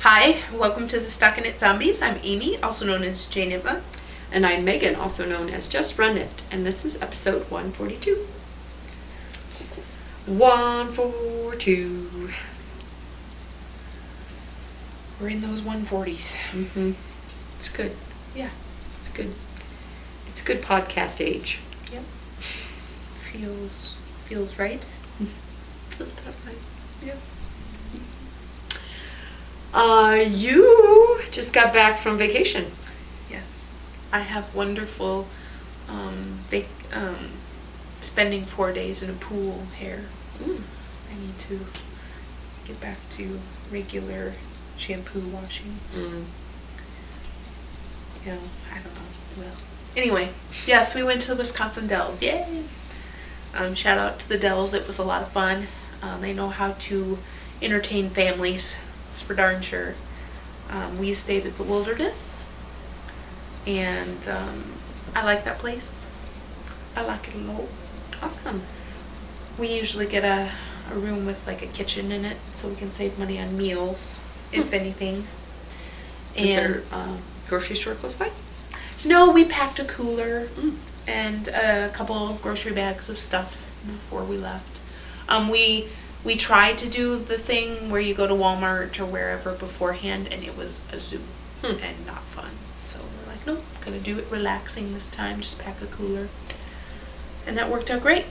Hi, welcome to the Stuck in It Zombies. I'm Amy, also known as Jane Nipma. And I'm Megan, also known as Just Run It, and this is episode 142. 142. We're in those 140s. Mm-hmm. It's good. Yeah. It's good. It's a good podcast age. Yep. Feels right. Feels about right. Yep. You just got back from vacation. Yeah. I have wonderful spending 4 days in a pool here. I need to get back to regular shampoo washing. You know, I don't know. Well, anyway, yes, we went to the Wisconsin Dells. Yay! Shout out to the Dells. It was a lot of fun. They know how to entertain families. It's for darn sure. We stayed at the Wilderness, and I like that place. I like it a lot. Awesome. We usually get a room with like a kitchen in it, so we can save money on meals, if anything. Is there a grocery store close by? No, we packed a cooler and a couple of grocery bags of stuff before we left. We tried to do the thing where you go to Walmart or wherever beforehand, and it was a zoo and not fun. So we're like, nope, gonna do it relaxing this time, just pack a cooler. And that worked out great.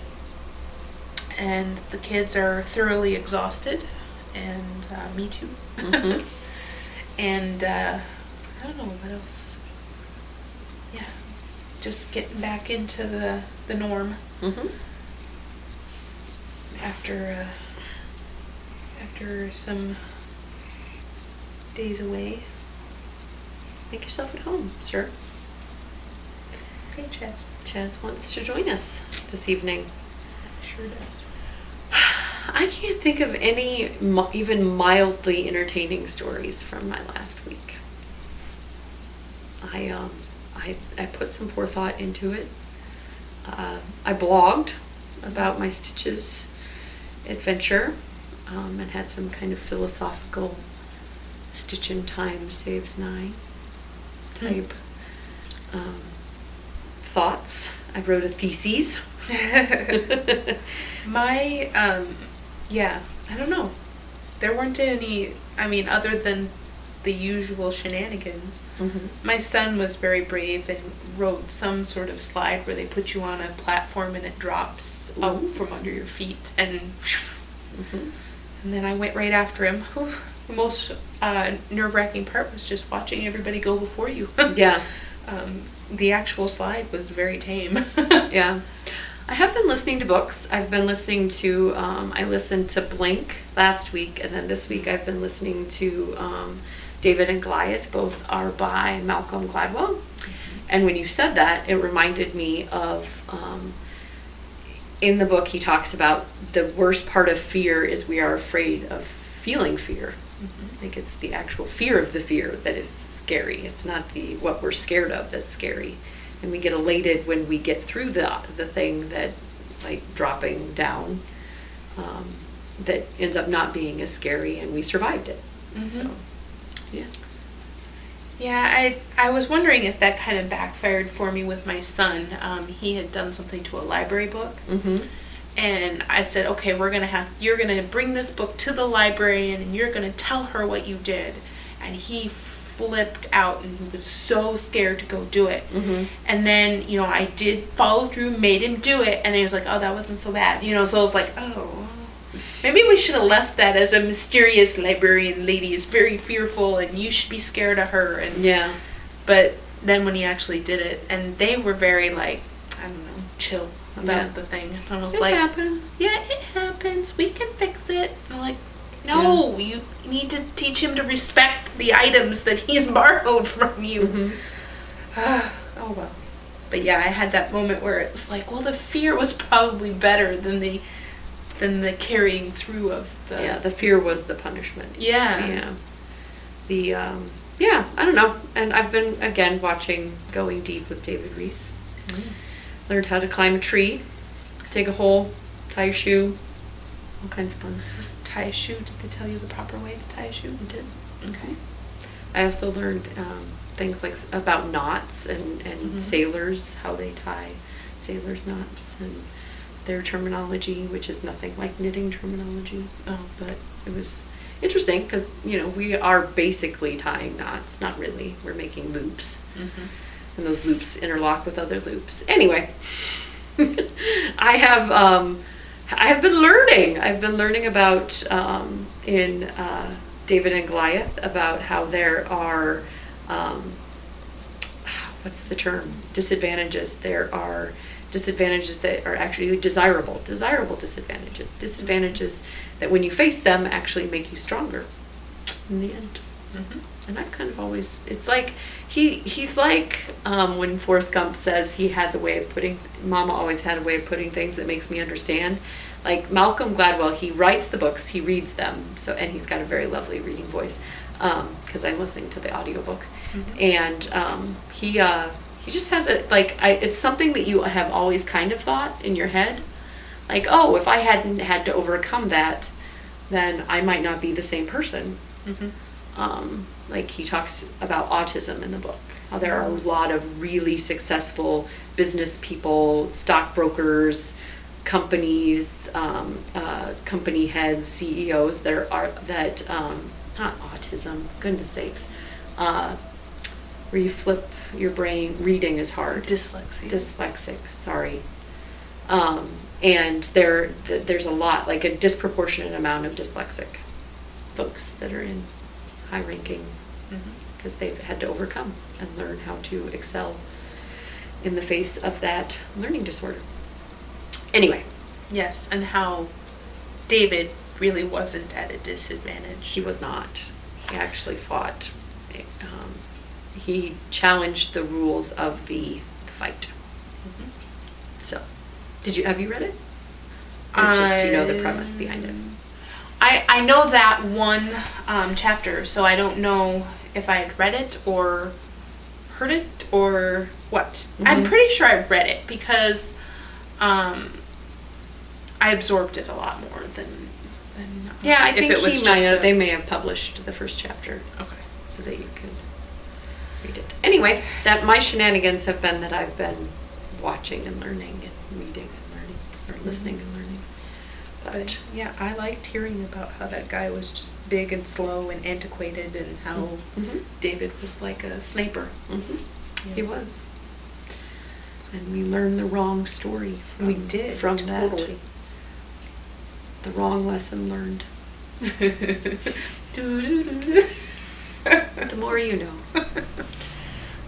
And the kids are thoroughly exhausted, and me too. And I don't know what else. Yeah, just getting back into the norm after some days away. Make yourself at home, sir. Okay, Chaz. Chaz wants to join us this evening. Sure does. I can't think of any even mildly entertaining stories from my last week. I put some forethought into it. I blogged about my Stitches adventure and had some kind of philosophical Stitchin' Time Saves 9 type thoughts. I wrote a thesis. Yeah, I don't know. There weren't any, other than the usual shenanigans. My son was very brave and wrote some sort of slide where they put you on a platform and it drops out from under your feet, and then I went right after him. The most nerve-wracking part was just watching everybody go before you. Yeah. The actual slide was very tame. Yeah. I have been listening to books. I've been listening to, I listened to Blink last week, and then this week I've been listening to David and Goliath. Both are by Malcolm Gladwell. And when you said that, it reminded me of, in the book he talks about the worst part of fear is we are afraid of feeling fear. I think it's the actual fear of the fear that is scary. It's not what we're scared of that's scary. And we get elated when we get through the thing that, like dropping down, that ends up not being as scary, and we survived it. So, yeah. Yeah, I was wondering if that kind of backfired for me with my son. He had done something to a library book, and I said, okay, you're gonna bring this book to the librarian, and you're gonna tell her what you did. And he flipped out, and he was so scared to go do it. And then, I did follow through, made him do it, and he was like, oh, that wasn't so bad. So I was like, oh, maybe we should have left that as a mysterious librarian lady is very fearful, and you should be scared of her. And yeah. But then when he actually did it, and they were very, like, I don't know, chill about the thing. And I was like, happens. Yeah, it happens. We can fix it. And I'm like, no, you need to teach him to respect the items that he's borrowed from you. Oh, well. But yeah, I had that moment where it was like, well, the fear was probably better than the carrying through of the... Yeah, the fear was the punishment. Yeah. Yeah. I don't know. And I've been, again, watching Going Deep with David Reese. Learned how to climb a tree, dig a hole, tie your shoe, all kinds of fun stuff. Tie a shoe? Did they tell you the proper way to tie a shoe? I did. Okay. I also learned things like about knots and sailors, how they tie sailors' knots, and their terminology, which is nothing like knitting terminology. But it was interesting because, we are basically tying knots. Not really. We're making loops. And those loops interlock with other loops. Anyway, I have been learning. I've been learning about in David and Goliath about how there are what's the term? Disadvantages. There are disadvantages that are actually desirable disadvantages. Disadvantages that when you face them actually make you stronger in the end. And I've kind of always, it's like, he's like when Forrest Gump says he has a way of putting, Mama always had a way of putting things that makes me understand. Like Malcolm Gladwell, he writes the books, he reads them, and he's got a very lovely reading voice, because I'm listening to the audiobook. And he just has it, like, it's something that you have always kind of thought in your head. Like, oh, if I hadn't had to overcome that, then I might not be the same person. Like he talks about autism in the book, how there are a lot of really successful business people, stockbrokers, companies, company heads, CEOs that not autism, goodness sakes, where you flip your brain, reading is hard. Dyslexic, sorry. And there's a lot, like a disproportionate amount of dyslexic folks that are in high ranking because they've had to overcome and learn how to excel in the face of that learning disorder. Anyway. Yes, and how David really wasn't at a disadvantage. He was not. He actually fought. He challenged the rules of the fight. So, have you read it? Or just the premise behind it? I know that one chapter, so I don't know if I had read it or heard it or what. I'm pretty sure I read it because I absorbed it a lot more than yeah, I think they may have published the first chapter. Okay. So that you can read it. Anyway, my shenanigans have been that I've been watching and learning and reading and learning, or listening and learning. But yeah, I liked hearing about how that guy was just big and slow and antiquated, and how David was like a sniper. Yeah. He was. And we learned the wrong story. We did. From totally. that. The wrong lesson learned. The more you know.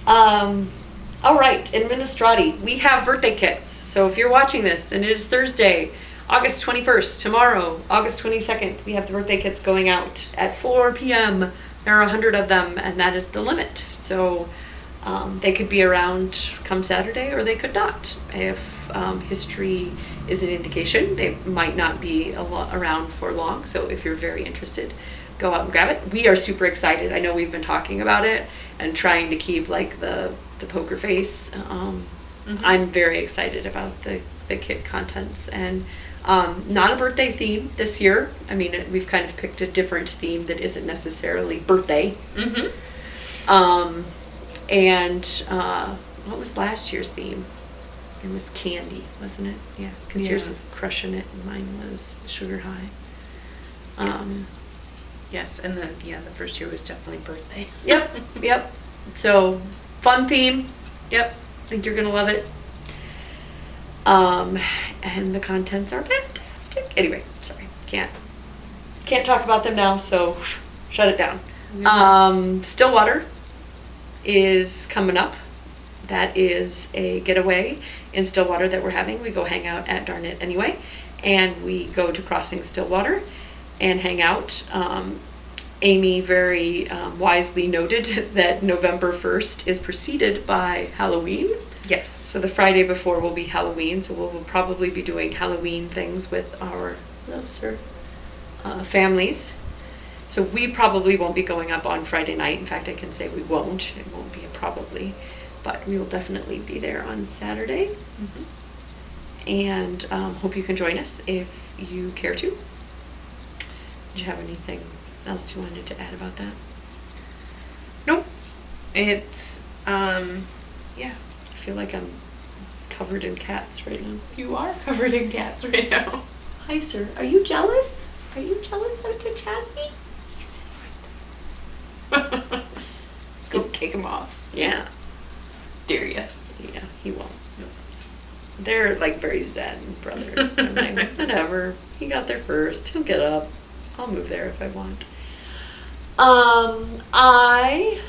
All right, Administrati, we have birthday kits. So if you're watching this, and it is Thursday, August 21st, tomorrow, August 22nd, we have the birthday kits going out at 4 p.m. There are 100 of them, and that is the limit. So they could be around come Saturday, or they could not. If history is an indication, they might not be around for long. So if you're very interested, go out and grab it. We are super excited. I know we've been talking about it and trying to keep like the poker face. I'm very excited about the kit contents, and not a birthday theme this year. I mean, we've kind of picked a different theme that isn't necessarily birthday. And what was last year's theme? It was candy, wasn't it? Yeah, because yours was crushing it and mine was sugar high. Yes, and then the first year was definitely birthday. Yep. So fun theme. Yep, I think you're gonna love it. And the contents are fantastic. Anyway, sorry, can't talk about them now, so shut it down. Stillwater is coming up. That is a getaway in Stillwater that we're having. We go hang out at Darn It Anyway, and we go to Crossing Stillwater and hang out. Amy very wisely noted that November 1st is preceded by Halloween. Yes. So the Friday before will be Halloween, so we'll probably be doing Halloween things with our closer families. So we probably won't be going up on Friday night. In fact, I can say we won't. It won't be a probably. But we will definitely be there on Saturday. And hope you can join us if you care to. Did you have anything else you wanted to add about that? It's, yeah. I feel like I'm covered in cats right now. You are covered in cats right now. Hi, sir. Are you jealous? Are you jealous of the chassis? Go kick him off. Yeah. Dare ya. Yeah, he won't. No. They're like very zen brothers. They're like, whatever. He got there first. He'll get up. I'll move there if I want. I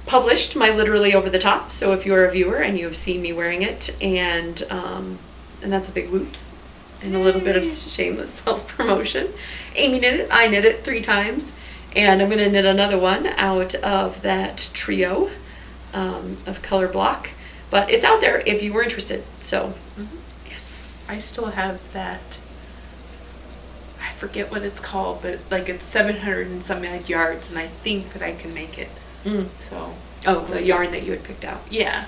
published my Literally Over the Top. So if you're a viewer and you have seen me wearing it, and that's a big woot. And a little bit of shameless self-promotion. Amy knit it. I knit it 3 times. And I'm going to knit another one out of that trio of color block. But it's out there if you were interested. So, yes. I still have that. I forget what it's called, but like it's 700 and some odd yards, and I think that I can make it. So. Oh, the yarn that you had picked out. Yeah.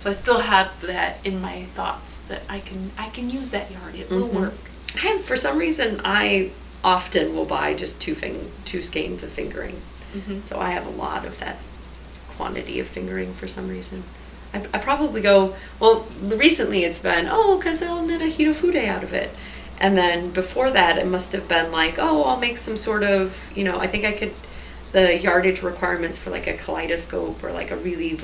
So I still have that in my thoughts that I can use that yarn. It will work. For some reason, I often will buy just two skeins of fingering. So I have a lot of that quantity of fingering for some reason. I probably go, well, recently it's been, because I'll knit a Hitofude out of it. And then before that, it must have been like, I'll make some sort of, I think I could, the yardage requirements for like a kaleidoscope or like a really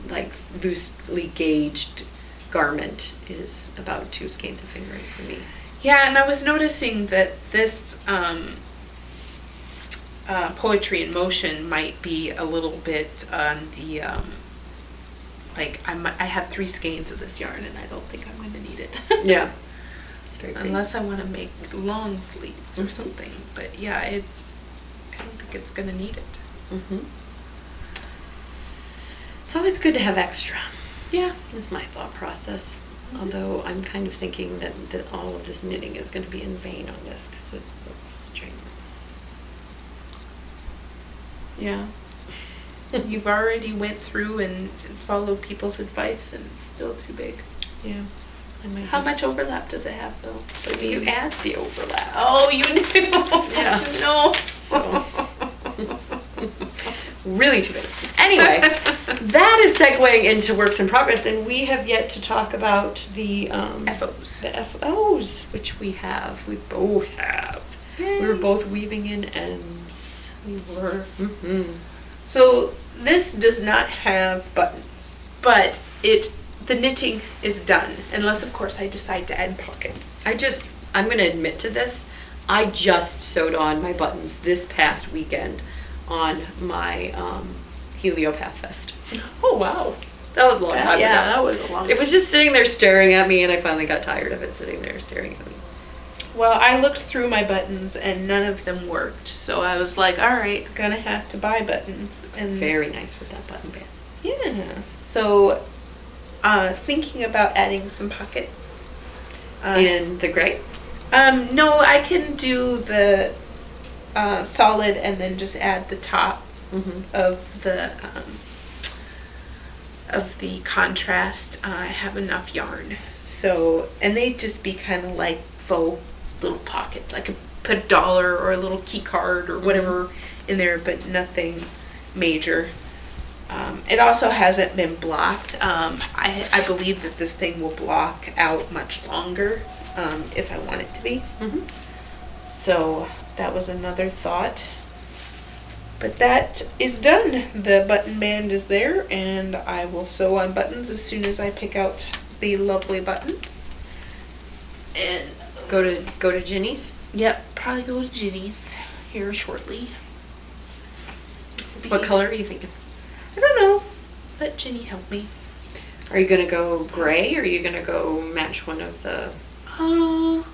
like loosely gauged garment is about 2 skeins of fingering for me. Yeah, and I was noticing that this Poetry in Motion might be a little bit on the, I have 3 skeins of this yarn, and I don't think I'm going to need it. Yeah. Unless I want to make long sleeves or something. But yeah, I don't think it's going to need it. It's always good to have extra. Yeah. Is my thought process. Although I'm kind of thinking that all of this knitting is going to be in vain on this because it looks ginormous. Yeah. You've already went through and followed people's advice, and it's still too big. Yeah. How much overlap does it have, though? So you add the overlap. Oh, you knew. Yeah. No. So. Really too big. Anyway, that is segueing into works in progress, and we have yet to talk about the FOs. The FOs, which we have. We both have. Yay. We were both weaving in ends. We were. So this does not have buttons, but the knitting is done, unless of course I decide to add pockets. I'm going to admit to this. I just sewed on my buttons this past weekend on my Heliopath Fest. Oh wow, that was a long time ago. Yeah, that was a long. It was just sitting there staring at me, and I finally got tired of it sitting there staring at me. Well, I looked through my buttons, and none of them worked. So I was like, all right, gonna have to buy buttons. And very nice with that button band. Yeah. So, thinking about adding some pockets. In the gray? No, I can do the solid and then just add the top of the contrast. I have enough yarn. So, and they just be kind of like faux little pockets. I could put $1 or a little key card or whatever in there, but nothing major. It also hasn't been blocked. I believe that this thing will block out much longer if I want it to be. So that was another thought. But that is done. The button band is there, and I will sew on buttons as soon as I pick out the lovely button. And go to Ginny's? Yep, probably go to Ginny's here shortly. What color are you thinking? I don't know. Let Ginny help me. Are you gonna go gray, or are you gonna go match one of the? I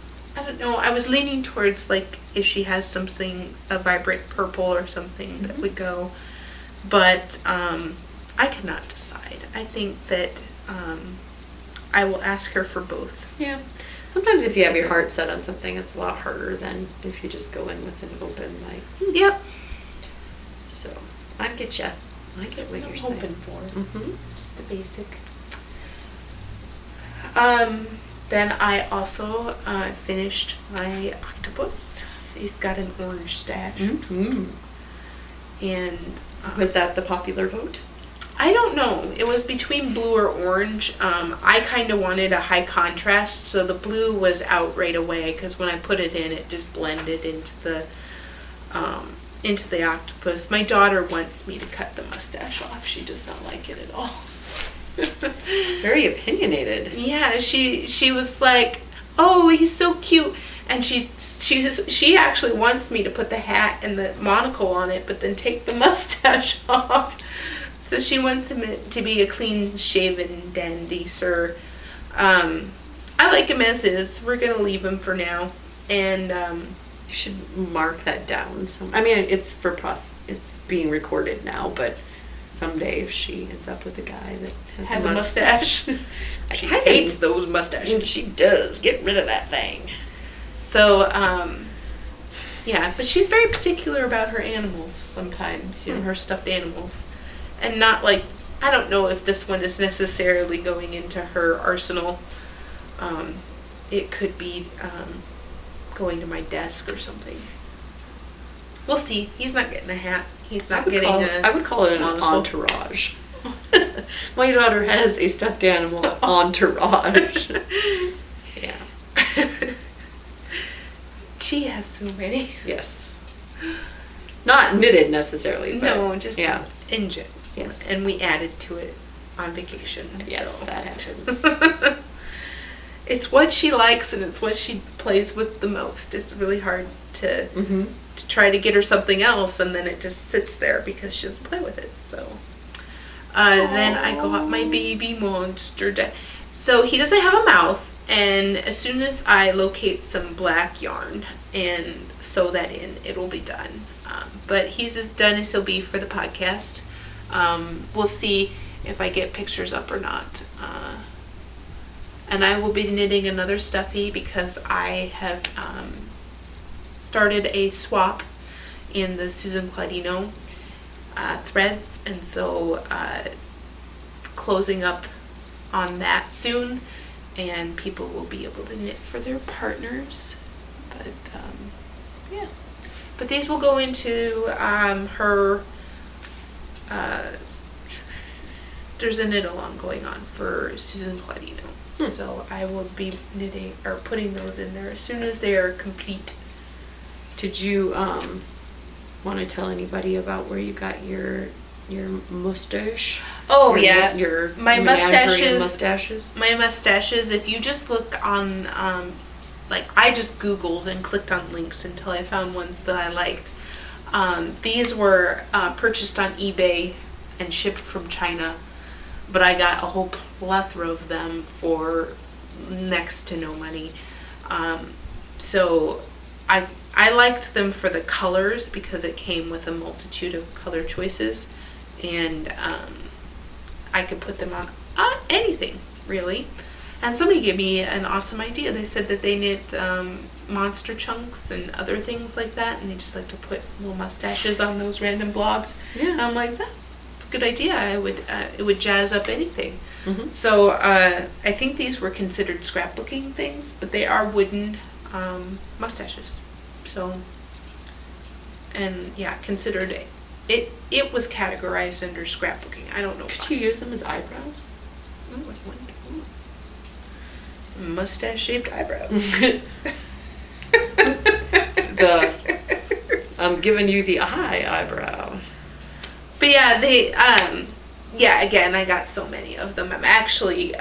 don't know. I was leaning towards like if she has something a vibrant purple or something that would go, but I cannot decide. I think that I will ask her for both. Yeah. Sometimes if you have your heart set on something, it's a lot harder than if you just go in with an open like. Yep. So I get you. I get what you're hoping saying. for. Just a basic. Then I also finished my octopus. He's got an orange stash. And was that the popular vote? I don't know. It was between blue or orange. I kind of wanted a high contrast, so the blue was out right away because when I put it in, it just blended into the octopus. My daughter wants me to cut the mustache off. She does not like it at all. Very opinionated. Yeah, she was like, "Oh, he's so cute," and she actually wants me to put the hat and the monocle on it, but then take the mustache off. So she wants him to be a clean-shaven dandy, sir. I like him as is. We're gonna leave him for now, and you should mark that down. I mean, it's it's being recorded now, but someday if she ends up with a guy that has a mustache, she hates those mustaches. She does. Get rid of that thing. So, yeah, but she's very particular about her animals sometimes. Her stuffed animals. And not like, I don't know if this one is necessarily going into her arsenal. It could be going to my desk or something. We'll see. He's not getting a hat. He's not getting I would call it an entourage. My daughter has a stuffed animal entourage. Yeah. She has so many. Yes. Not knitted necessarily, but no, just engine. Yes. And we added to it on vacation. Yes, so that happens. It's what she likes and it's what she plays with the most. It's really hard to try to get her something else and then it just sits there because she doesn't play with it. So then I got my baby monster. So he doesn't have a mouth, and as soon as I locate some black yarn and sew that in, it'll be done. But he's as done as he'll be for the podcast. We'll see if I get pictures up or not. And I will be knitting another stuffy because I have started a swap in the Susan Claudino threads, and so closing up on that soon, and people will be able to knit for their partners. But yeah. But these will go into her. There's a knit along going on for Susan Claudino. So I will be knitting or putting those in there as soon as they are complete. Did you want to tell anybody about where you got your mustache? Oh, yeah. My mustaches. My mustaches, if you just look on, like I just Googled and clicked on links until I found ones that I liked. These were purchased on eBay and shipped from China, but I got a whole plethora of them for next to no money. So I liked them for the colors because it came with a multitude of color choices, and I could put them on anything really. And somebody gave me an awesome idea. They said that they knit monster chunks and other things like that, and they just like to put little mustaches on those random blobs. Yeah. And I'm like, that's a good idea. It would jazz up anything. Mm-hmm. So I think these were considered scrapbooking things, but they are wooden mustaches. So, and yeah, considered it was categorized under scrapbooking. I don't know. Could you use them as eyebrows? Mustache-shaped eyebrows. I'm giving you the eyebrow. But yeah, they again, I got so many of them. I'm actually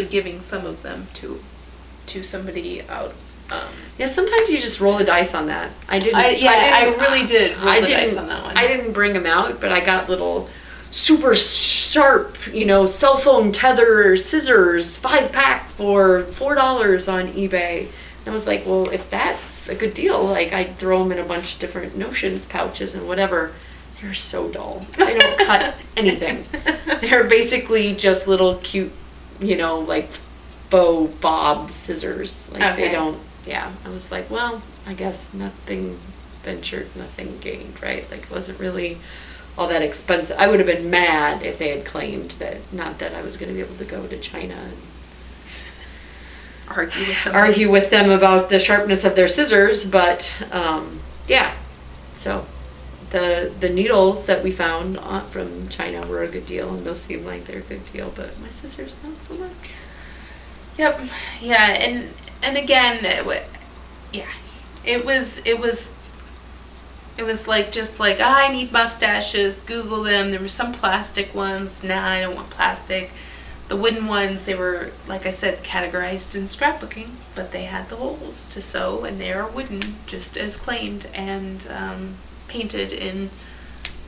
giving some of them to somebody out. Yeah, sometimes you just roll the dice on that. I really did roll the dice on that one. I didn't bring them out, but I got little super sharp, cell phone tether scissors, 5-pack for $4 on eBay. And I was like, well, if that's a good deal, like I'd throw them in a bunch of different notions pouches and whatever. They're so dull. They don't cut anything. They're basically just little cute, like faux bob scissors. Like okay. They don't. Yeah, I was like, well, I guess nothing ventured, nothing gained, right? Like it wasn't really all that expensive. I would have been mad if they had claimed that, not that I was going to be able to go to China and argue with them about the sharpness of their scissors, but yeah. So the needles that we found from China were a good deal, and those seem like they're a good deal, but my sister's not so much. Yep. Yeah, and again, it was like, just like, I need mustaches, Google them. There were some plastic ones. Nah, I don't want plastic. The wooden ones, they were, like I said, categorized in scrapbooking, but they had the holes to sew, and they are wooden, just as claimed, and painted in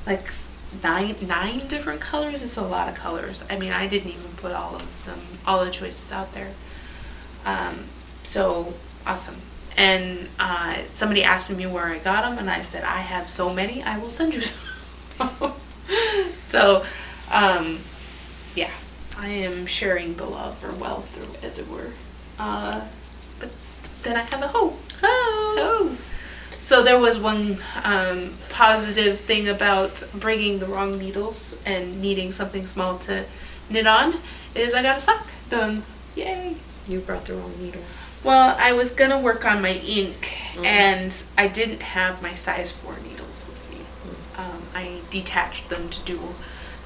like nine different colors. It's a lot of colors. I mean, I didn't even put all the choices out there. So awesome. And somebody asked me where I got them, and I said, I have so many, I will send you some. So, yeah, I am sharing the love or wealth, or as it were. But then I have a hoe. Oh. So there was one positive thing about bringing the wrong needles and needing something small to knit on, is I got a sock done. Yay. You brought the wrong needles. Well, I was going to work on my ink, and I didn't have my size 4 needles with me. I detached them to do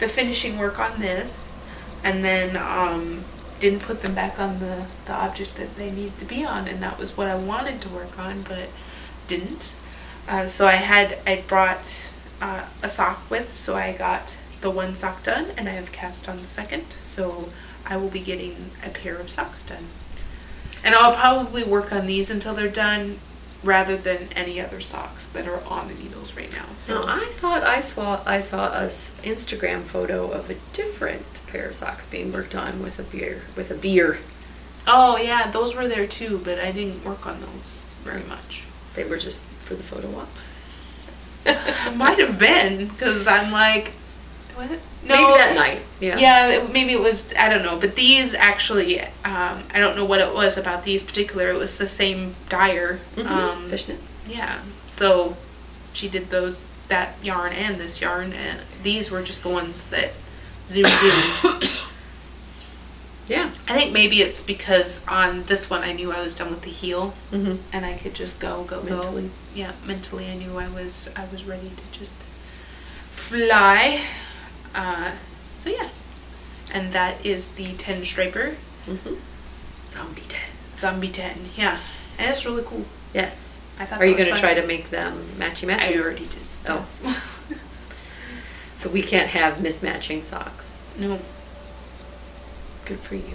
the finishing work on this, and then didn't put them back on the object that they need to be on, and that was what I wanted to work on, but didn't. So I brought a sock width, so I got the one sock done, and I have cast on the second, so I will be getting a pair of socks done. And I'll probably work on these until they're done, rather than any other socks that are on the needles right now. So I thought I saw a Instagram photo of a different pair of socks being worked on with a beer. Oh yeah, those were there too, but I didn't work on those very much. They were just for the photo op. Might have been, because I'm like, what? No, maybe that night. Yeah. Yeah, maybe it was, I don't know. But these actually, I don't know what it was about these particular. It was the same dyer. Fishnet. Yeah. So she did that yarn and this yarn, and these were just the ones that zoomed. Yeah. I think maybe it's because on this one I knew I was done with the heel, and I could just go mentally. Yeah, mentally I knew I was ready to just fly. So yeah, and that is the 10 striper. Zombie 10. Yeah, and it's really cool. Yes. I thought. Are you going to try to make them matchy? I already did. Oh. So we can't have mismatching socks. No. Good for you.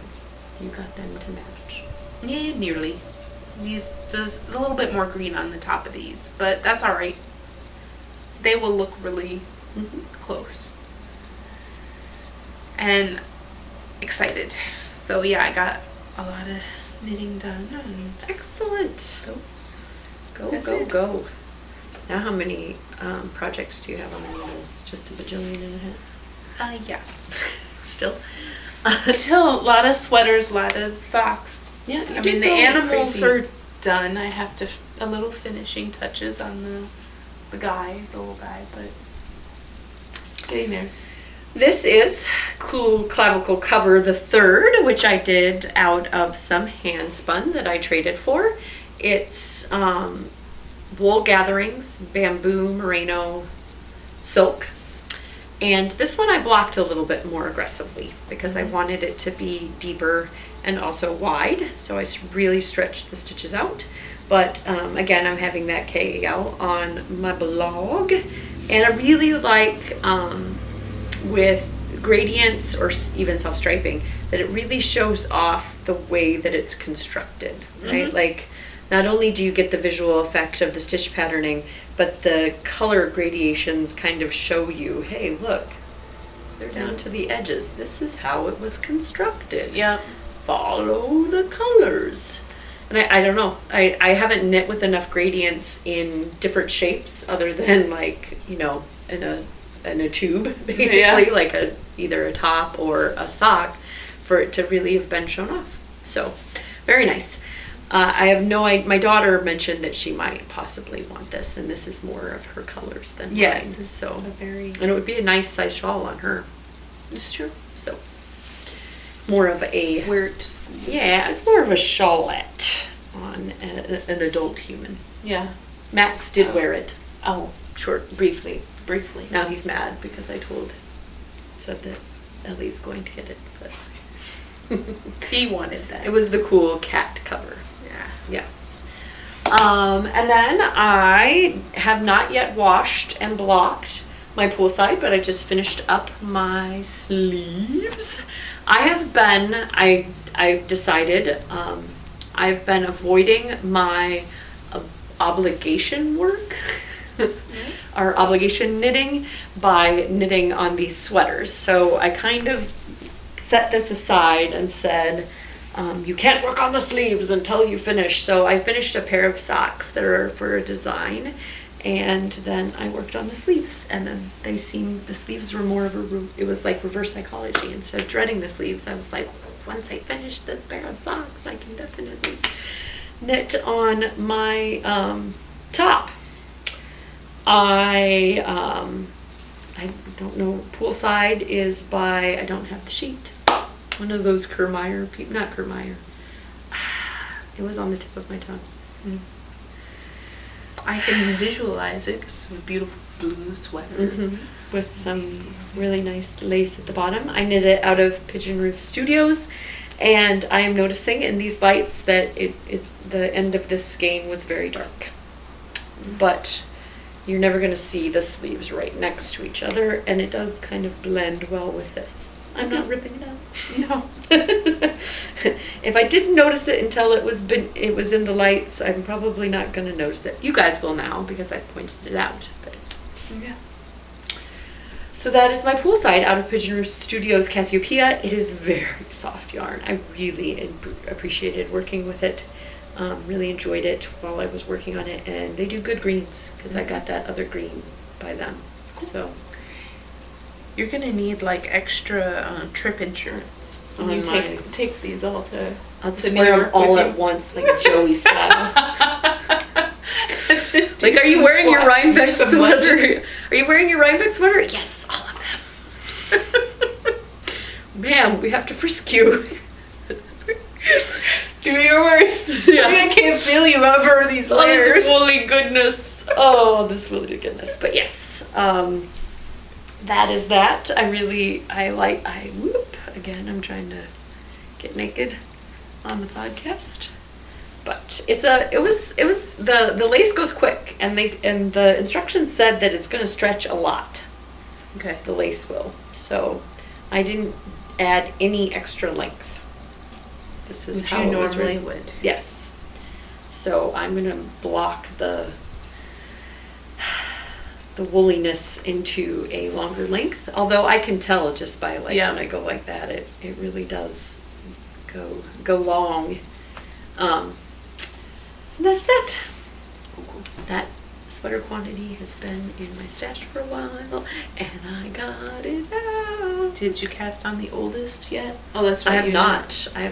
You got them to match. Yeah, nearly. There's a little bit more green on the top of these, but that's all right. They will look really close. And excited. So yeah, I got a lot of knitting done. Excellent. Go. Now how many projects do you have on the needles? Just a bajillion and a half? Yeah. Still? Still a lot of sweaters, a lot of socks. Yeah, I mean, the animals are done. I have to a little finishing touches on the little guy, but getting there. This is Cool Clavicle Cover the Third, which I did out of some hand spun that I traded for. It's Wool Gatherings, Bamboo, Merino, Silk. And this one I blocked a little bit more aggressively because I wanted it to be deeper and also wide. So I really stretched the stitches out. But again, I'm having that KL on my blog. And I really like with gradients or even self-striping that it really shows off the way that it's constructed, right? Like, not only do you get the visual effect of the stitch patterning, but the color gradations kind of show you, hey, look, they're down to the edges. This is how it was constructed. Yeah. Follow the colors. And I don't know. I haven't knit with enough gradients in different shapes other than, like, you know, in a tube, basically, like either a top or a sock, for it to really have been shown off. So, very nice. I have no idea. My daughter mentioned that she might possibly want this, and this is more of her colors than mine. So, and it would be a nice size shawl on her. It's true. So, more of a wear it to school. Yeah, it's more of a shawlette on an adult human. Yeah. Max did wear it. Oh, briefly. Briefly. Now he's mad because I said that Ellie's going to get it, but he wanted that. It was the cool cat cover. Yeah. Yes. And then I have not yet washed and blocked my poolside, but I just finished up my sleeves. I've decided, I've been avoiding my obligation work, or obligation knitting, by knitting on these sweaters. So I kind of set this aside and said, you can't work on the sleeves until you finish. So I finished a pair of socks that are for a design, and then I worked on the sleeves, and then the sleeves were more of it was like reverse psychology. Instead of dreading the sleeves, I was like, once I finish this pair of socks, I can definitely knit on my top. I don't know, Poolside is by, I don't have the sheet, one of those Kermeyer, not Kermeyer, it was on the tip of my tongue. I can visualize it because it's a beautiful blue sweater. With some really nice lace at the bottom. I knit it out of Pigeon Roof Studios, and I am noticing in these lights that the end of this skein was very dark. But you're never going to see the sleeves right next to each other, and it does kind of blend well with this. I'm not ripping it out. No. If I didn't notice it until it was in the lights, I'm probably not going to notice it. You guys will now because I pointed it out. But yeah. So that is my Poolside out of Pigeon Roof Studios Cassiopeia. It is very soft yarn. I really appreciated working with it. Really enjoyed it while I was working on it, and they do good greens because I got that other green by them. Cool. So you're gonna need like extra trip insurance. On you mine. take these all to. I'll just wear them all at once, like Joey style. Like, are you wearing your Rhinebeck sweater? Are you wearing your Rhinebeck sweater? Yes, all of them. Ma'am, we have to frisk you. Do your worst. Yeah. I can't feel you over these layers. Oh, this woolly goodness. Oh, this woolly goodness. But yes, that is that. Again, I'm trying to get naked on the podcast. But the lace goes quick, and the instructions said that it's going to stretch a lot. Okay. The lace will. So I didn't add any extra length. This is how you it was normally written. would. Yes. So I'm going to block the wooliness into a longer length. Although I can tell just by when I go like that, it really does go long. And that's that. That sweater quantity has been in my stash for a while, and I got it out. Did you cast on the oldest yet? Oh, that's right. I have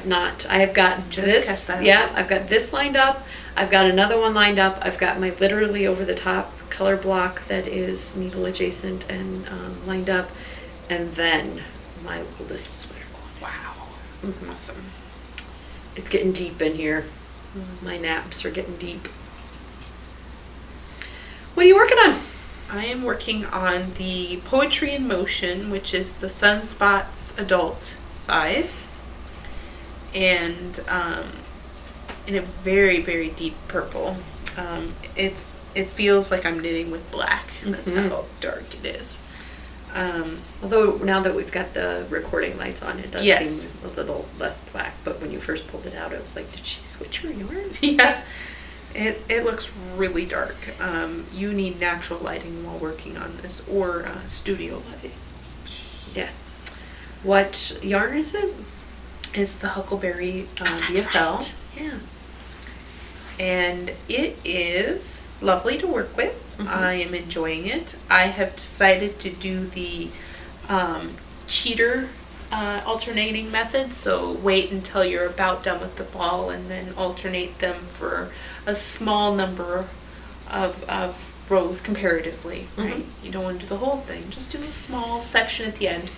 not. I have got Just this. cast that Yeah, I've got this lined up. I've got another one lined up. I've got my literally over the top color block that is needle adjacent and lined up, and then my oldest sweater quantity. Wow. Awesome. It's getting deep in here. My naps are getting deep. What are you working on? I am working on the Poetry in Motion, which is the Sunspots adult size, and in a very, very deep purple. It feels like I'm knitting with black. That's how dark it is. Although now that we've got the recording lights on, it does seem a little less black. But when you first pulled it out, it was like, did she switch her yarn? Yeah. It looks really dark. You need natural lighting while working on this, or studio lighting. Yes. What yarn is it? It's the Huckleberry BFL. Right. Yeah. And it is lovely to work with. I am enjoying it. I have decided to do the cheater alternating method, so wait until you're about done with the ball and then alternate them for a small number of rows comparatively, right? You don't want to do the whole thing, just do a small section at the end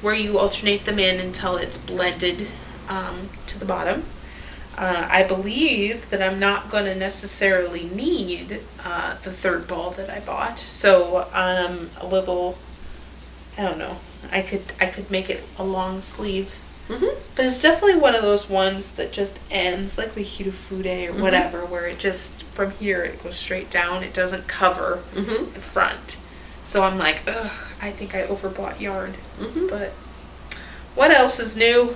where you alternate them in until it's blended to the bottom. I believe that I'm not going to necessarily need the third ball that I bought. So a little, I don't know. I could make it a long sleeve. Mm-hmm. But it's definitely one of those ones that just ends like the Hitafude or whatever, where it just, from here, it goes straight down. It doesn't cover the front. So I'm like, ugh, I think I overbought yarn. But what else is new?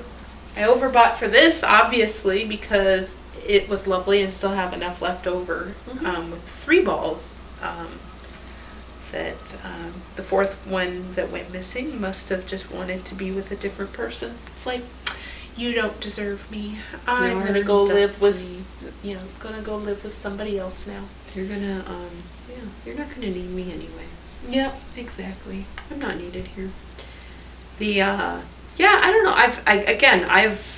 I overbought for this, obviously, because it was lovely and still have enough left over with 3 balls. That the fourth one that went missing must have just wanted to be with a different person. It's like, you don't deserve me. I'm gonna go live with, gonna go live with somebody else now. You're gonna, you're not gonna need me anyway. Yep, exactly. I'm not needed here. I don't know.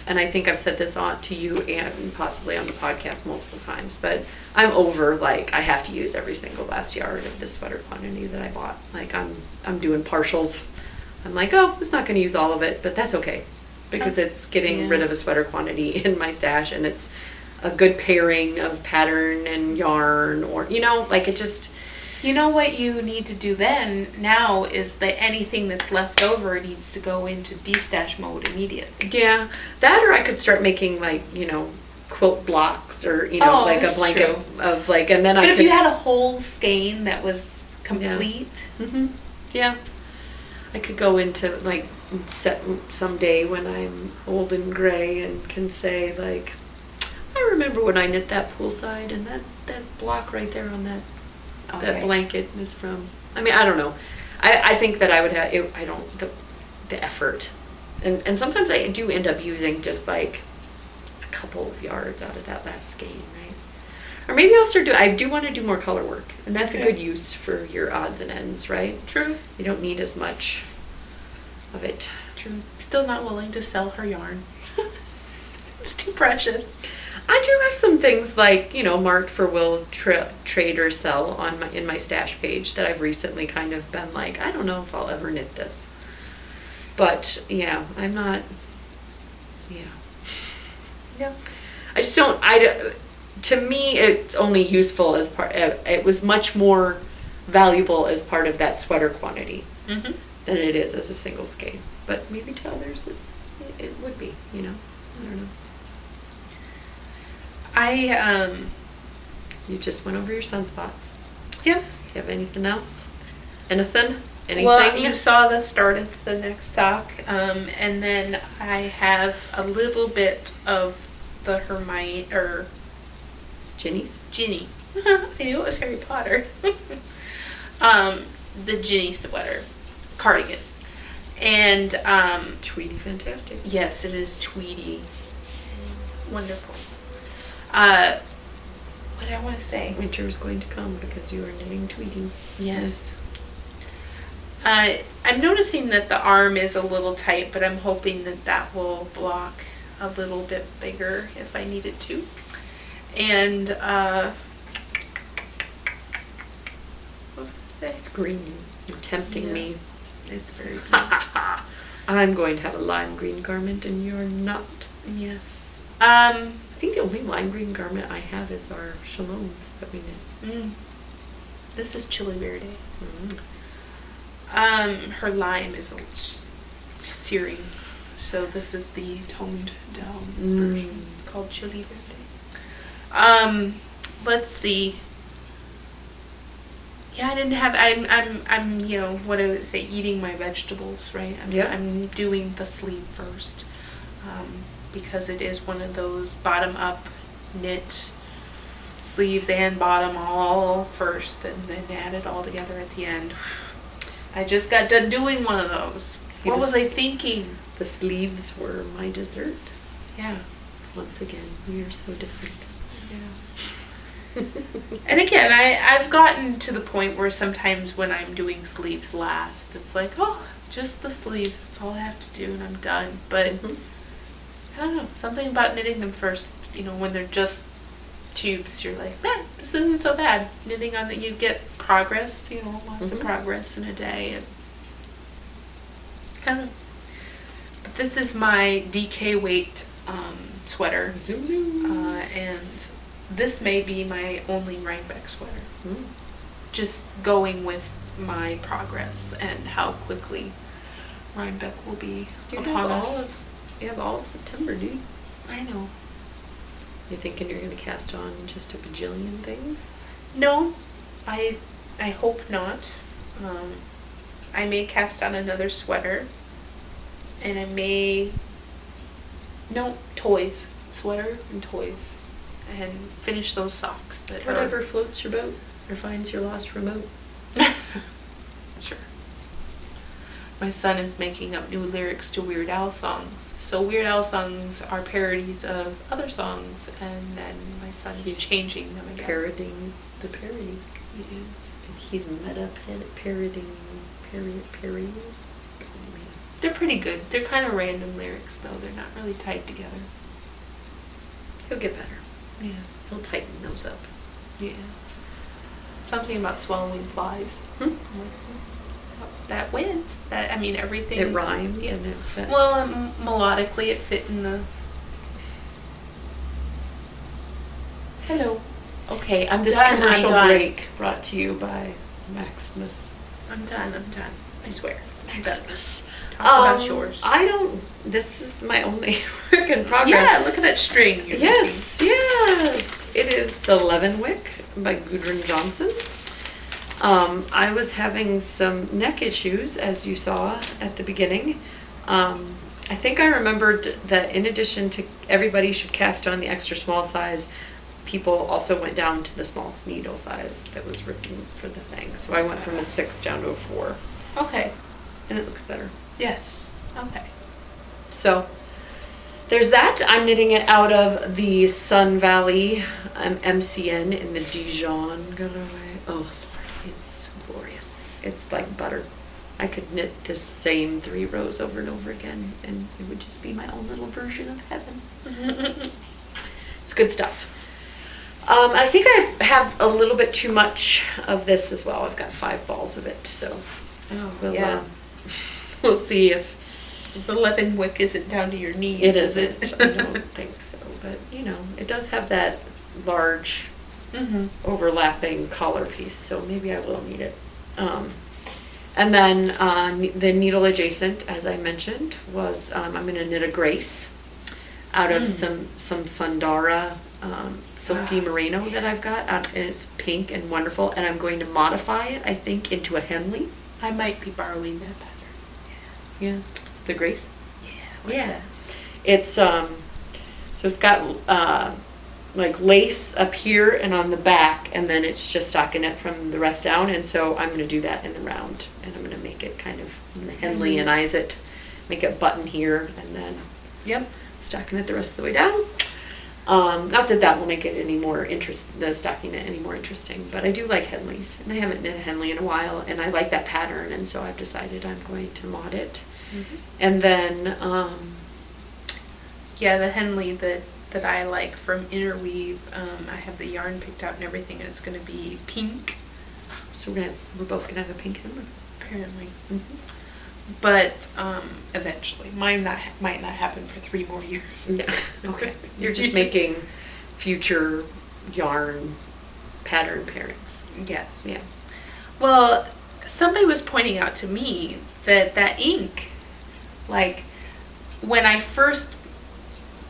And I think I've said this to you and possibly on the podcast multiple times, but I'm over, like, I have to use every single last yard of this sweater quantity that I bought. Like, I'm doing partials. I'm like, oh, it's not going to use all of it, but that's okay, because it's getting rid of a sweater quantity in my stash, and it's a good pairing of pattern and yarn, or, like, it just... You know what you need to do now is that anything that's left over needs to go into destash mode immediately. Yeah, that, or I could start making, like, quilt blocks, or like a blanket of, like, and then but if you had a whole skein that was complete, yeah, I could go into, like, someday when I'm old and gray and can say, like, I remember when I knit that poolside, and that block right there on that. Okay. That blanket is from. I mean, I don't know. I think that I would have. The effort, and sometimes I do end up using just like a couple of yards out of that last skein, right? Or maybe I'll start doing. I do want to do more color work, and that's a good use for your odds and ends, right? True. You don't need as much of it. True. Still not willing to sell her yarn. It's too precious. I do have some things like, marked for will trade or sell in my stash page that I've recently kind of been like, I don't know if I'll ever knit this. But I'm not. Yeah. I just don't. To me, it's only useful as part. It was much more valuable as part of that sweater quantity than it is as a single skein. But maybe to others, it would be. I don't know. You just went over your sunspots. Yeah. Do you have anything else? Anything? Well, you saw the start of the next talk, and then I have a little bit of the Hermione, or... Ginny. I knew it was Harry Potter. The Ginny sweater. Cardigan. And, Tweedy fantastic. Yes, it is Tweedy. Wonderful. What did I want to say? Winter is going to come because you are knitting Tweedy. Yes. I'm noticing that the arm is a little tight, but I'm hoping that will block a little bit bigger if I need it to. And, what was I going to say? It's green. You're tempting me. It's very green. I'm going to have a lime green garment and you're not. Yes. I think the only lime green garment I have is our shalloms that we knit. This is Chili Verde. Mm. Her lime is searing, so this is the toned down version called Chili Verde. Let's see. Yeah, I didn't have. I'm what I would say, eating my vegetables, right? I'm doing the sleeve first. Because it is one of those bottom-up knit sleeves and bottom all first, and then add it all together at the end. I just got done doing one of those. What was I thinking? The sleeves were my dessert. Yeah. Once again, we are so different. Yeah. And again, I've gotten to the point where sometimes when I'm doing sleeves last, it's like, oh, just the sleeves. That's all I have to do, and I'm done. But I don't know, something about knitting them first, when they're just tubes, you're like, this isn't so bad. Knitting on that, you get progress, lots of progress in a day. And I don't know. But this is my DK weight sweater. Zoom, zoom. And this may be my only Rhinebeck sweater. Mm. Just going with my progress and how quickly Rhinebeck will be upon us. You have all of September, dude. I know. You thinking you're going to cast on just a bajillion things? No, I hope not. I may cast on another sweater, and I may toys, sweater and toys, and finish those socks that whatever floats your boat or finds your lost remote. Sure. My son is making up new lyrics to Weird Al songs. So Weird Al songs are parodies of other songs, and then my son is changing them again. Parodying the parody. Yeah. And he's parodying parody. They're pretty good. They're kind of random lyrics, though. They're not really tied together. He'll get better. Yeah. He'll tighten those up. Yeah. Something about swallowing flies. That went. Everything. It rhymed and it fit. Well, melodically, it fit in the. Hello. Okay, I'm this done. commercial I'm break brought to you by Maximus. I'm done. I swear. Maximus. Talk about yours. This is my only work in progress. Yeah, look at that string. Yes. It is The Leavenwick by Gudrun Johnson. I was having some neck issues, as you saw at the beginning. I think I remembered that in addition to everybody should cast on the extra small size, people also went down to the smallest needle size that was written for the thing. So I went from a 6 down to a 4. Okay. And it looks better. Yes. Okay. So there's that. I'm knitting it out of the Sun Valley MCN in the Dijon colorway. Oh, Lord, it's glorious. It's like butter. I could knit this same 3 rows over and over again, and it would just be my own little version of heaven. It's good stuff. I think I have a little bit too much of this as well. I've got 5 balls of it, so we'll see if the Leavenwick isn't down to your knees. It isn't. I don't think so, but it does have that large overlapping collar piece, so maybe I will need it. And then the needle adjacent, as I mentioned, was I'm going to knit a Grace out of some Sundara silky merino that I've got, and it's pink and wonderful, and I'm going to modify it, I think, into a Henley. I might be borrowing that pattern. Yeah. The Grace? Yeah. It's so it's got like lace up here and on the back, and then it's just stockinette from the rest down, and so I'm going to do that in the round, and I'm going to make it kind of Henley-anize it, make it button here, and then stockinette the rest of the way down. Not that will make it any more the stockinette any more interesting, but I do like Henleys, and I haven't knit a Henley in a while, and I like that pattern, and so I've decided I'm going to mod it. And then the Henley that I like from Interweave, I have the yarn picked out and everything, and it's going to be pink. So we're both going to have a pink Henley. Apparently. But eventually. Mine might not happen for 3 more years. Yeah. Okay. You're just making future yarn pattern pairings. Yes. Yeah. Well, somebody was pointing out to me that ink, like when I first,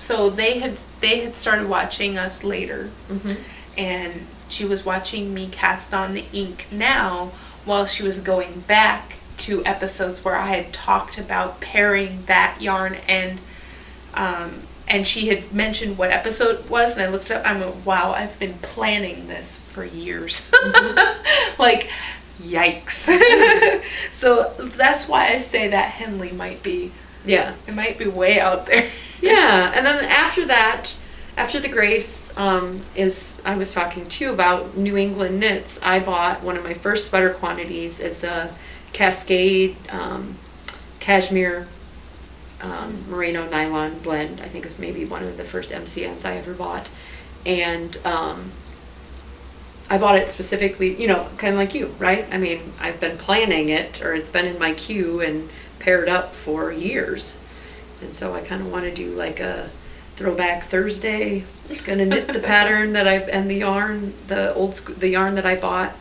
so they had started watching us later, and she was watching me cast on the ink now while she was going back to episodes where I had talked about pairing that yarn, and she had mentioned what episode it was, and I looked up, I went, wow, I've been planning this for years. Like, yikes. So that's why I say that Henley might be, it might be way out there. Yeah, and then after that, after the Grace, I was talking to you about New England Knits. I bought one of my first sweater quantities. It's a Cascade cashmere merino nylon blend. I think it's maybe one of the first MCNs I ever bought, and I bought it specifically, kind of like you, right? I mean, I've been planning it, or it's been in my queue and paired up for years, and so I kind of want to do like a Throwback Thursday. Gonna knit the pattern that and the yarn, the yarn that I bought.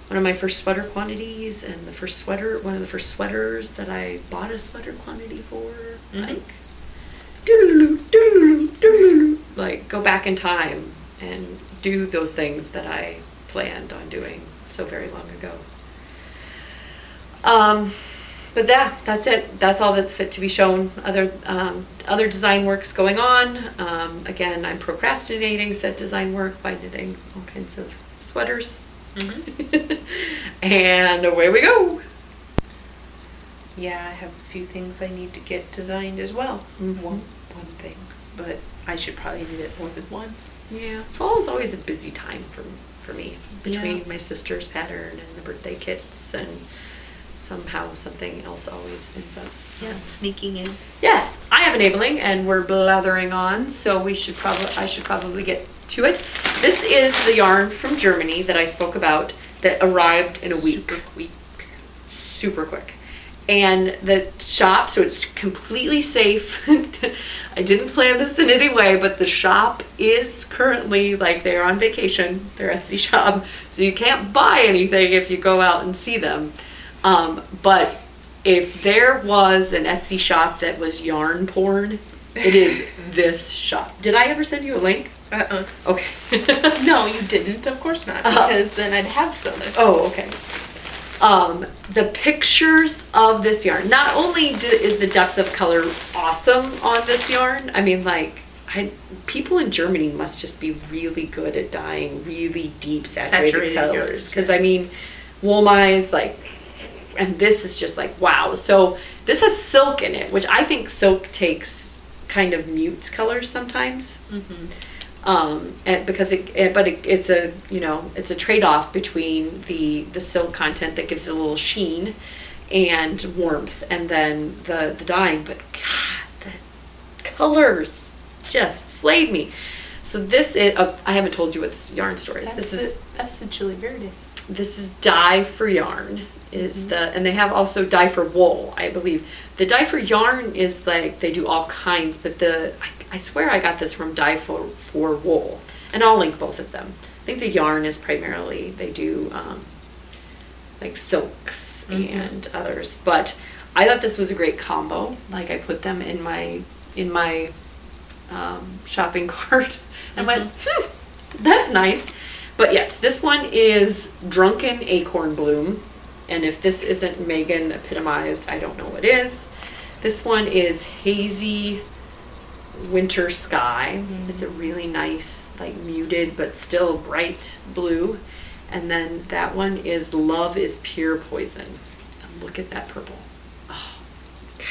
One of my first sweater quantities, and one of the first sweaters that I bought a sweater quantity for. Like, like go back in time and do those things that I planned on doing so very long ago. But that's it. That's all that's fit to be shown. Other design works going on. Again, I'm procrastinating set design work by knitting all kinds of sweaters. And away we go. Yeah, I have a few things I need to get designed as well. One thing, but I should probably do it more than once. Yeah, fall is always a busy time for me, between my sister's pattern and the birthday kits, and somehow something else always ends up sneaking in. Yes, I have enabling, and we're blathering on, so I should probably get to it. This is the yarn from Germany that I spoke about that arrived in a week. Super quick. And the shop, so it's completely safe. I didn't plan this in any way, but the shop is currently, like, they're on vacation, their Etsy shop, so you can't buy anything if you go out and see them. But if there was an Etsy shop that was yarn porn, it is this shop. Did I ever send you a link? Okay. No, you didn't. Of course not, because then I'd have some. Oh, okay. The pictures of this yarn, not only is the depth of color awesome on this yarn, I mean, like, people in Germany must just be really good at dyeing really deep saturated colors. Because, I mean, Woolmai's, like, and this is just like, wow. So this has silk in it, which I think silk kind of mutes colors sometimes. And because it's a, you know, it's a trade-off between the silk content that gives it a little sheen and warmth, and then the dyeing. But God, the colors just slayed me. So this is, I haven't told you what this yarn store is. That's the Chili Verde. This is Dye for Yarn. And they have also Dye for Wool, I believe. The Dye for Yarn is like, they do all kinds, but I swear I got this from Dye for Wool, and I'll link both of them. I think the yarn is primarily, they do like silks and others, but I thought this was a great combo. Like, I put them in my shopping cart and went, that's nice. But yes, this one is Drunken Acorn Bloom, and if this isn't Megan epitomized, I don't know what is. This one is Hazy Winter Sky. It's a really nice, like, muted but still bright blue. And then that one is Love is Pure Poison. And look at that purple. Oh, God,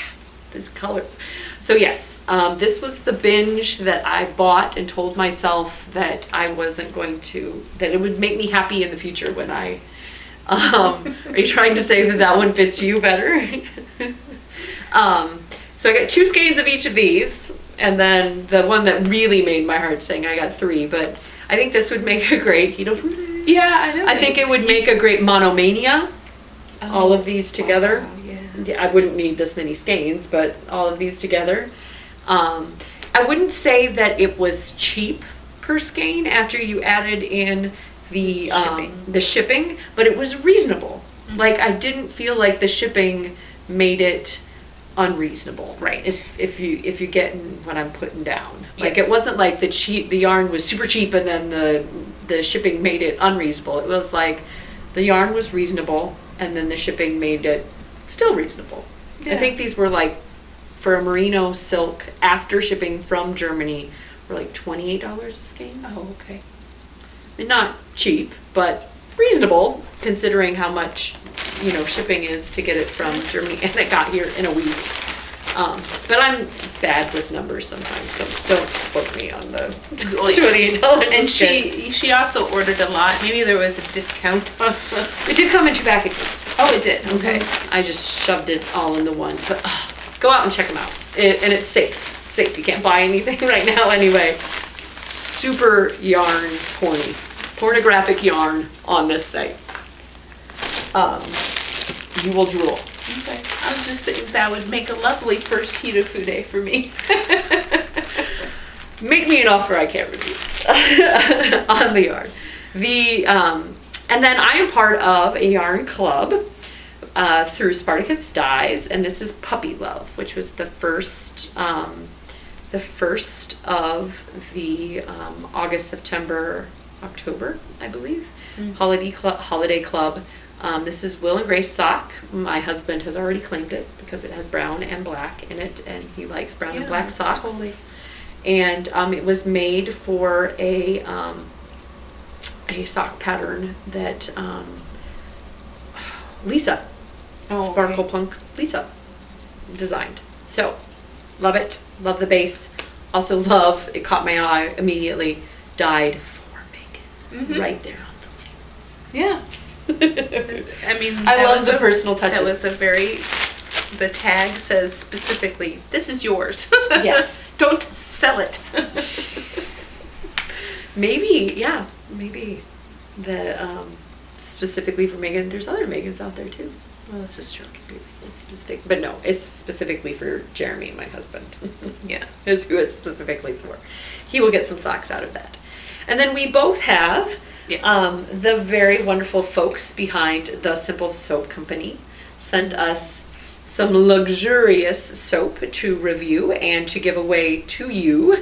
these colors. So yes, this was the binge that I bought and told myself that I wasn't going to, that it would make me happy in the future when I, are you trying to say that one fits you better? So I got 2 skeins of each of these, and then the one that really made my heart sing, I got 3, but I think this would make a great Hitofude. Yeah, I know. I think it would make a great Monomania, all of these together. Wow, yeah, I wouldn't need this many skeins, but all of these together. I wouldn't say that it was cheap per skein after you added in the shipping, but it was reasonable. Like, I didn't feel like the shipping made it unreasonable, right? If you get what I'm putting down, like, it wasn't like the yarn was super cheap and then the shipping made it unreasonable. It was like the yarn was reasonable and then the shipping made it still reasonable. I think these were like, for a merino silk after shipping from Germany, were like $28 a skein. Oh, okay. I mean, not cheap, but reasonable considering how much, you know, shipping is to get it from Germany, and it got here in a week. But I'm bad with numbers sometimes, so don't quote me on the $28. And she also ordered a lot. Maybe there was a discount. It did come in 2 packages. Oh, it did. Okay. I just shoved it all into one. But go out and check them out. And it's safe. It's safe. You can't buy anything right now anyway. Super yarn porny. Pornographic yarn on this thing. You will drool. Okay. I was just thinking that would make a lovely first Hitofude for me. Make me an offer I can't refuse on the yarn. And then I am part of a yarn club through Spartacus Dyes, and this is Puppy Love, which was the first of the August, September, October, I believe, holiday club. This is Will and Grace sock. My husband has already claimed it because it has brown and black in it, and he likes brown and black socks. Totally. And it was made for a sock pattern that Lisa, Sparkle Punk Lisa, designed. So, love it. Love the base. Also love, it caught my eye immediately, dyed for Megan. Right there on the Yeah. I mean, I love the personal touches. That was the tag says specifically, this is yours. Yes. Don't sell it. Maybe the specifically for Megan. There's other Megans out there too. Well, this is true. But no, it's specifically for Jeremy, my husband. Yeah, is who it's specifically for. He will get some socks out of that. And then we both have the very wonderful folks behind the Simple Soap Company sent us some luxurious soap to review and to give away to you.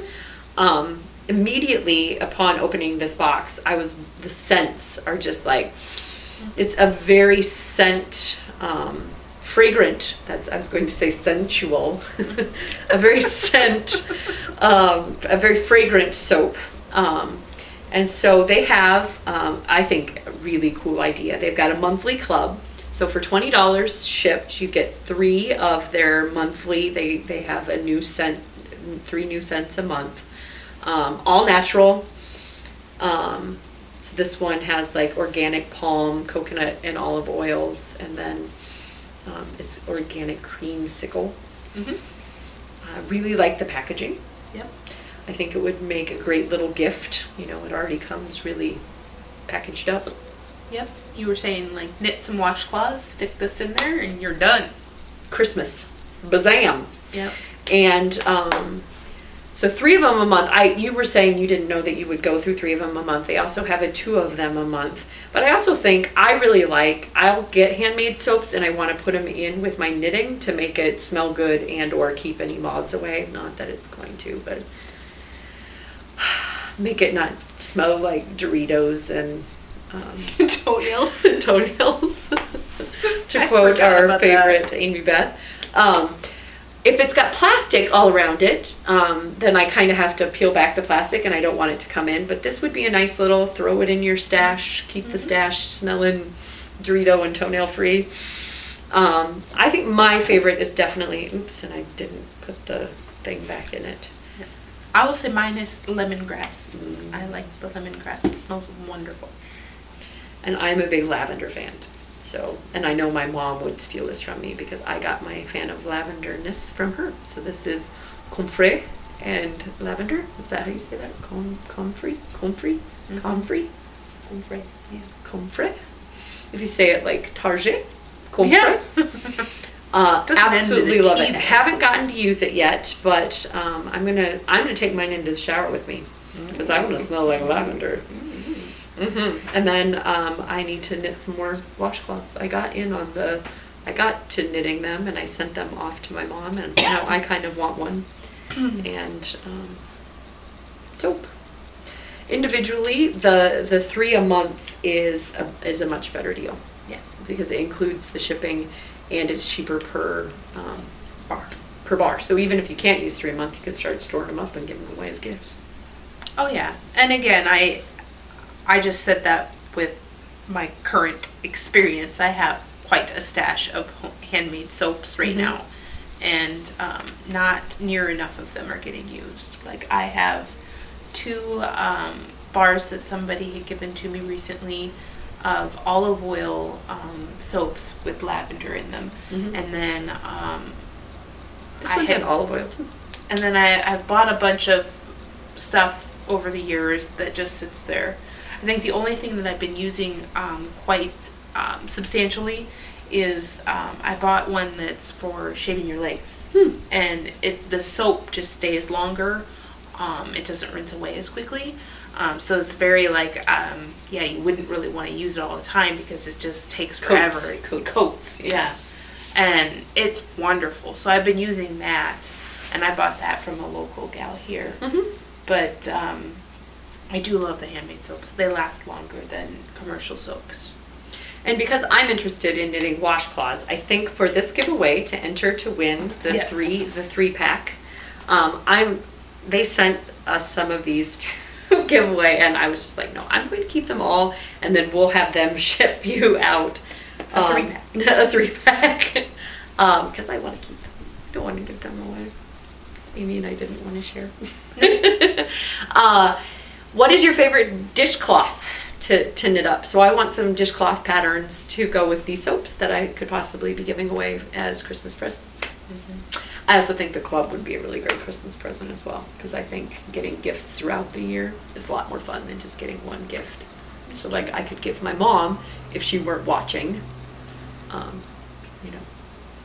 Immediately upon opening this box, the scents are just like, it's a very fragrant, I was going to say sensual, a very fragrant soap. And so they have, I think, a really cool idea. They've got a monthly club. So for $20 shipped, you get 3 of their monthly, they have a new scent, 3 new scents a month. All natural. So this one has like organic palm, coconut, and olive oils, and then it's organic creamsicle. I really like the packaging. Yep. I think it would make a great little gift. You know, it already comes really packaged up. Yep. You were saying like knit some washcloths, stick this in there, and you're done. Christmas. Bazam. Yep. And so 3 of them a month. You were saying you didn't know that you would go through 3 of them a month. They also have a 2 of them a month. But I also think I'll get handmade soaps and I want to put them in with my knitting to make it smell good and or keep any moths away. Not that it's going to, but make it not smell like Doritos and toenails. Toenails. To quote our favorite Amy Beth. If it's got plastic all around it, then I kind of have to peel back the plastic and I don't want it to come in. But this would be a nice little throw it in your stash, keep the stash smelling Dorito and toenail free. I think my favorite is definitely, and I didn't put the thing back in it. I will say mine is lemongrass. I like the lemongrass. It smells wonderful. And I'm a big lavender fan. So, and I know my mom would steal this from me because I got my fan of lavenderness from her. So this is comfrey and lavender. Is that how you say that? Comfrey? Comfrey? Comfrey? Comfrey. Yeah. Comfrey. If you say it like Target. Comfrey. Yeah. Absolutely love it. I haven't gotten to use it yet, but I'm gonna take mine into the shower with me because I want to smell like lavender. And then I need to knit some more washcloths. I got to knitting them and I sent them off to my mom, and now I kind of want one. And soap. Individually, the 3 a month is a much better deal. Yes, because it includes the shipping and it's cheaper per bar. So even if you can't use 3 a month, you could start storing them up and giving them away as gifts. Oh yeah, and again, I just said that with my current experience. I have quite a stash of handmade soaps right now, and not near enough of them are getting used. Like I have 2 bars that somebody had given to me recently of olive oil soaps with lavender in them, and then this one had olive oil too. And then I've bought a bunch of stuff over the years that just sits there. I think the only thing that I've been using quite substantially is I bought one that's for shaving your legs, and the soap just stays longer It doesn't rinse away as quickly. So it's very like, yeah, you wouldn't really want to use it all the time because it just takes forever. It coats, yeah. And it's wonderful. So I've been using that, and I bought that from a local gal here. But I do love the handmade soaps. They last longer than commercial soaps. And because I'm interested in knitting washcloths, I think for this giveaway to enter to win the three pack, they sent us some of these to give away, and I was just like, no, I'm going to keep them all, and then we'll have them ship you out a 3-pack, because I want to keep them. I don't want to give them away. Amy and I didn't want to share. What is your favorite dishcloth to knit up? So I want some dishcloth patterns to go with these soaps that I could possibly be giving away as Christmas presents. I also think the club would be a really great Christmas present as well, because I think getting gifts throughout the year is a lot more fun than just getting one gift. So like I could give my mom, if she weren't watching, a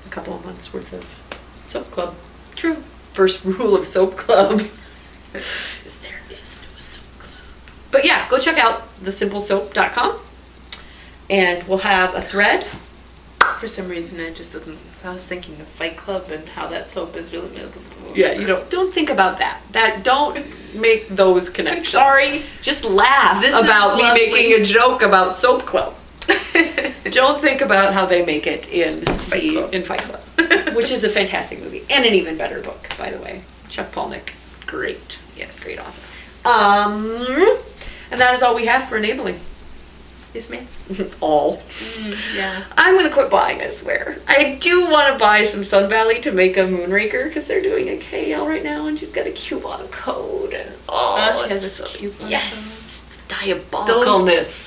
couple of months worth of soap club. True. First rule of soap club is there is no soap club. But yeah, go check out thesimplesoap.com, and we'll have a thread. For some reason, I was thinking of Fight Club and how that soap is really miserable. Yeah, don't think about that. Don't make those connections. Sorry. Just laugh about me making a joke about Soap Club. Don't think about how they make it in Fight Club, which is a fantastic movie and an even better book, by the way. Chuck Palahniuk, great, great author. And that is all we have for enabling. Yes, ma'am. All. Yeah. I'm going to quit buying, I swear. I do want to buy some Sun Valley to make a Moonraker, because they're doing a KL right now, and she's got a coupon code. And, she has a coupon code. Diabolicalness.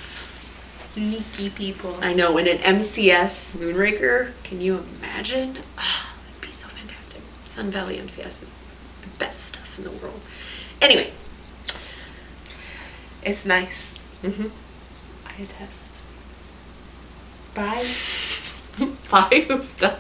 Sneaky people. I know, and an MCS Moonraker, can you imagine? It'd be so fantastic. Sun Valley MCS is the best stuff in the world. Anyway. It's nice. I attest. Bye. Bye.